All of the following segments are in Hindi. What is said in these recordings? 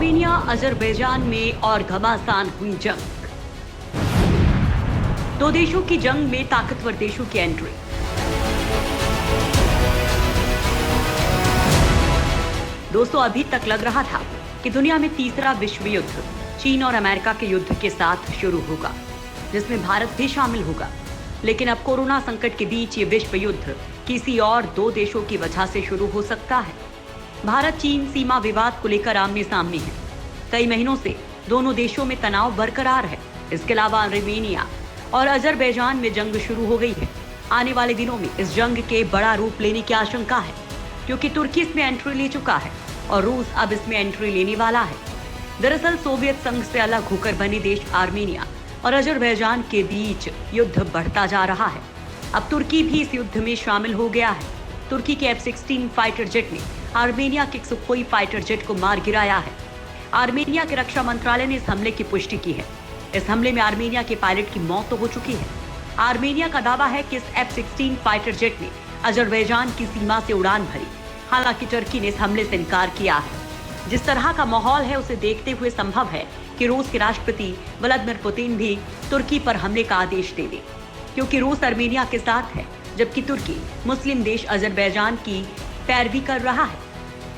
आर्मेनिया अजरबैजान में और घमासान हुई जंग। दो देशों की जंग में ताकतवर देशों की एंट्री। दोस्तों, अभी तक लग रहा था कि दुनिया में तीसरा विश्व युद्ध चीन और अमेरिका के युद्ध के साथ शुरू होगा, जिसमें भारत भी शामिल होगा। लेकिन अब कोरोना संकट के बीच ये विश्व युद्ध किसी और दो देशों की वजह से शुरू हो सकता है। भारत चीन सीमा विवाद को लेकर आमने सामने है। कई महीनों से दोनों देशों में तनाव बरकरार है। इसके अलावा आर्मेनिया और अजरबैजान में जंग शुरू हो गई है। आने वाले दिनों में इस जंग के बड़ा रूप लेने की आशंका है, क्योंकि तुर्की इसमें एंट्री ले चुका है और रूस अब इसमें एंट्री लेने वाला है। दरअसल सोवियत संघ से अलग होकर बने देश आर्मेनिया और अजरबैजान के बीच युद्ध बढ़ता जा रहा है। अब तुर्की भी इस युद्ध में शामिल हो गया है। तुर्की के F-16 फाइटर जेट ने आर्मेनिया के सुखोई फाइटर जेट को मार गिराया है। आर्मेनिया के रक्षा मंत्रालय ने इस हमले की पुष्टि की है। इस हमले में आर्मेनिया के पायलट की मौत तो हो चुकी है। आर्मेनिया का दावा है कि इस F-16 फाइटर जेट ने अजरबैजान की सीमा से उड़ान भरी। हालांकि तुर्की ने इस हमले से इनकार किया है। जिस तरह का माहौल है उसे देखते हुए संभव है कि रूस के राष्ट्रपति व्लादिमीर पुतिन भी तुर्की पर हमले का आदेश दे दे, क्योंकि रूस आर्मेनिया के साथ है, जबकि तुर्की मुस्लिम देश अजरबैजान की पैरवी कर रहा है।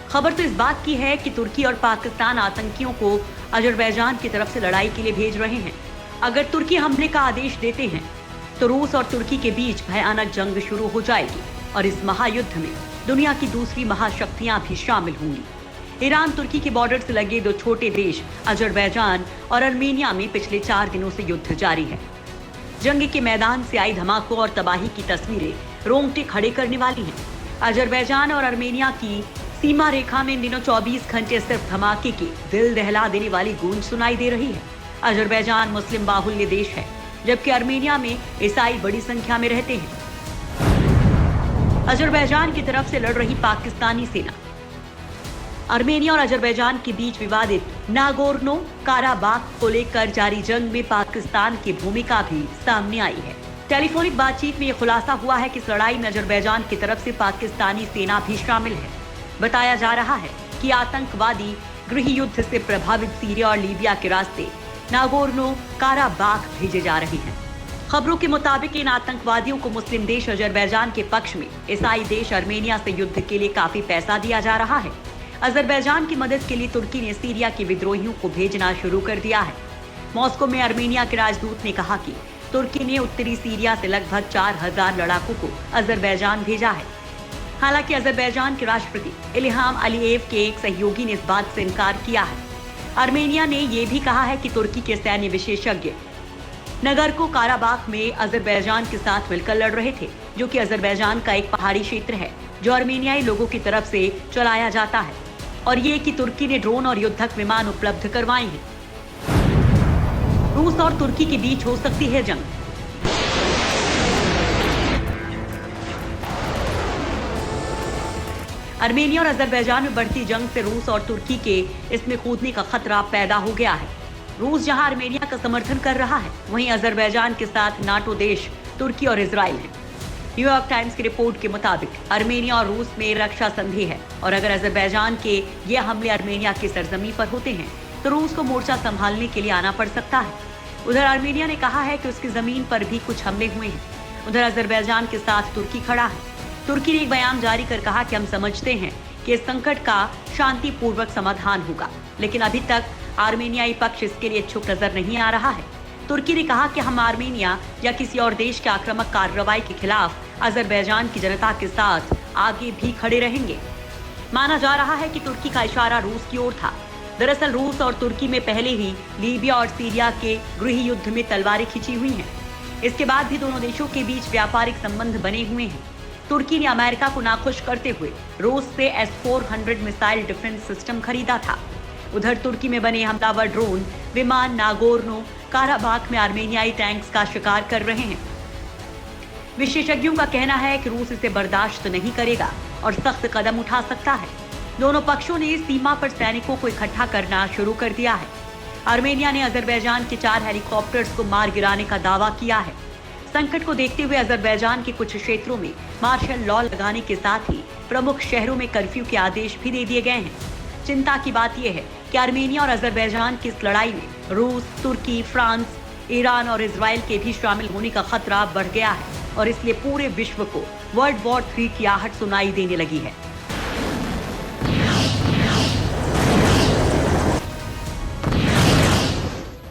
खबर तो इस बात की है कि तुर्की और पाकिस्तान आतंकियों को अजरबैजान की तरफ से लड़ाई के लिए भेज रहे हैं। अगर तुर्की हमले का आदेश देते हैं तो रूस और तुर्की के बीच भयानक जंग शुरू हो जाएगी और इस महायुद्ध में दुनिया की दूसरी महाशक्तियां भी शामिल होंगी। ईरान तुर्की के बॉर्डर से लगे दो छोटे देश अजरबैजान और आर्मेनिया में पिछले 4 दिनों से युद्ध जारी है। जंग के मैदान से आई धमाकों और तबाही की तस्वीरें रोंगटे खड़े करने वाली हैं। अजरबैजान और आर्मेनिया की सीमा रेखा में इन दिनों 24 घंटे सिर्फ धमाके की दिल दहला देने वाली गूंज सुनाई दे रही है। अजरबैजान मुस्लिम बाहुल्य देश है, जबकि आर्मेनिया में ईसाई बड़ी संख्या में रहते हैं। अजरबैजान की तरफ से लड़ रही पाकिस्तानी सेना आर्मेनिया और अजरबैजान के बीच विवादित नागोर्नो काराबाख को लेकर जारी जंग में पाकिस्तान की भूमिका भी सामने आई है। टेलीफोनिक बातचीत में यह खुलासा हुआ है कि इस लड़ाई में अजरबैजान की तरफ से पाकिस्तानी सेना भी शामिल है। बताया जा रहा है कि आतंकवादी गृह युद्ध से प्रभावित सीरिया और लीबिया के रास्ते नागोर्नो काराबाख भेजे जा रहे हैं। खबरों के मुताबिक इन आतंकवादियों को मुस्लिम देश अजरबैजान के पक्ष में ईसाई देश आर्मेनिया से युद्ध के लिए काफी पैसा दिया जा रहा है। अजरबैजान की मदद के लिए तुर्की ने सीरिया के विद्रोहियों को भेजना शुरू कर दिया है। मॉस्को में आर्मेनिया के राजदूत ने कहा कि तुर्की ने उत्तरी सीरिया से लगभग 4000 लड़ाकों को अजरबैजान भेजा है। हालांकि अजरबैजान के राष्ट्रपति इल्हाम अलीयेव के एक सहयोगी ने इस बात से इनकार किया है। आर्मेनिया ने यह भी कहा है कि तुर्की के सैन्य विशेषज्ञ नगोर्नो काराबाख में अजरबैजान के साथ मिलकर लड़ रहे थे, जो कि अजरबैजान का एक पहाड़ी क्षेत्र है जो आर्मेनियाई लोगों की तरफ से चलाया जाता है, और ये कि तुर्की ने ड्रोन और युद्धक विमान उपलब्ध करवाए हैं। रूस और तुर्की के बीच हो सकती है जंग। आर्मेनिया और अजरबैजान में बढ़ती जंग से रूस और तुर्की के इसमें कूदने का खतरा पैदा हो गया है। रूस जहां आर्मेनिया का समर्थन कर रहा है, वहीं अजरबैजान के साथ नाटो देश तुर्की और इजराइल है। न्यूयॉर्क टाइम्स की रिपोर्ट के मुताबिक आर्मेनिया और रूस में रक्षा संधि है, और अगर अजरबैजान के ये हमले आर्मेनिया की सरजमी पर होते हैं तो रूस को मोर्चा संभालने के लिए आना पड़ सकता है। उधर आर्मेनिया ने कहा है कि उसकी जमीन पर भी कुछ हमले हुए हैं। उधर अजरबैजान के साथ तुर्की खड़ा है। तुर्की ने एक बयान जारी कर कहा कि हम समझते हैं कि इस संकट का शांतिपूर्वक समाधान होगा, लेकिन अभी तक आर्मेनियाई पक्ष इसके लिए इच्छुक नजर नहीं आ रहा है। तुर्की ने कहा कि हम आर्मेनिया या किसी और देश के आक्रामक कार्रवाई के खिलाफ अजरबैजान की जनता के साथ आगे भी खड़े रहेंगे। माना जा रहा है कि तुर्की का इशारा रूस की ओर था। दरअसल रूस और तुर्की में पहले ही लीबिया और सीरिया के गृह युद्ध में तलवारें खिंची हुई हैं। इसके बाद भी दोनों देशों के बीच व्यापारिक संबंध बने हुए हैं। तुर्की ने अमेरिका को नाखुश करते हुए रूस से S-400 मिसाइल डिफेंस सिस्टम खरीदा था। उधर तुर्की में बने हमलावर ड्रोन विमान नागोर्नो काराबाख में आर्मेनियाई टैंक्स का शिकार कर रहे हैं। विशेषज्ञों का कहना है कि रूस इसे बर्दाश्त नहीं करेगा और सख्त कदम उठा सकता है। दोनों पक्षों ने सीमा पर सैनिकों को इकट्ठा करना शुरू कर दिया है। आर्मेनिया ने अजरबैजान के 4 हेलीकॉप्टर्स को मार गिराने का दावा किया है। संकट को देखते हुए अजरबैजान के कुछ क्षेत्रों में मार्शल लॉ लगाने के साथ ही प्रमुख शहरों में कर्फ्यू के आदेश भी दे दिए गए हैं। चिंता की बात यह है कि आर्मेनिया और अजरबैजान की इस लड़ाई में रूस, तुर्की, फ्रांस, ईरान और इजराइल के भी शामिल होने का खतरा बढ़ गया है और इसलिए पूरे विश्व को वर्ल्ड वॉर 3 की आहट सुनाई देने लगी है।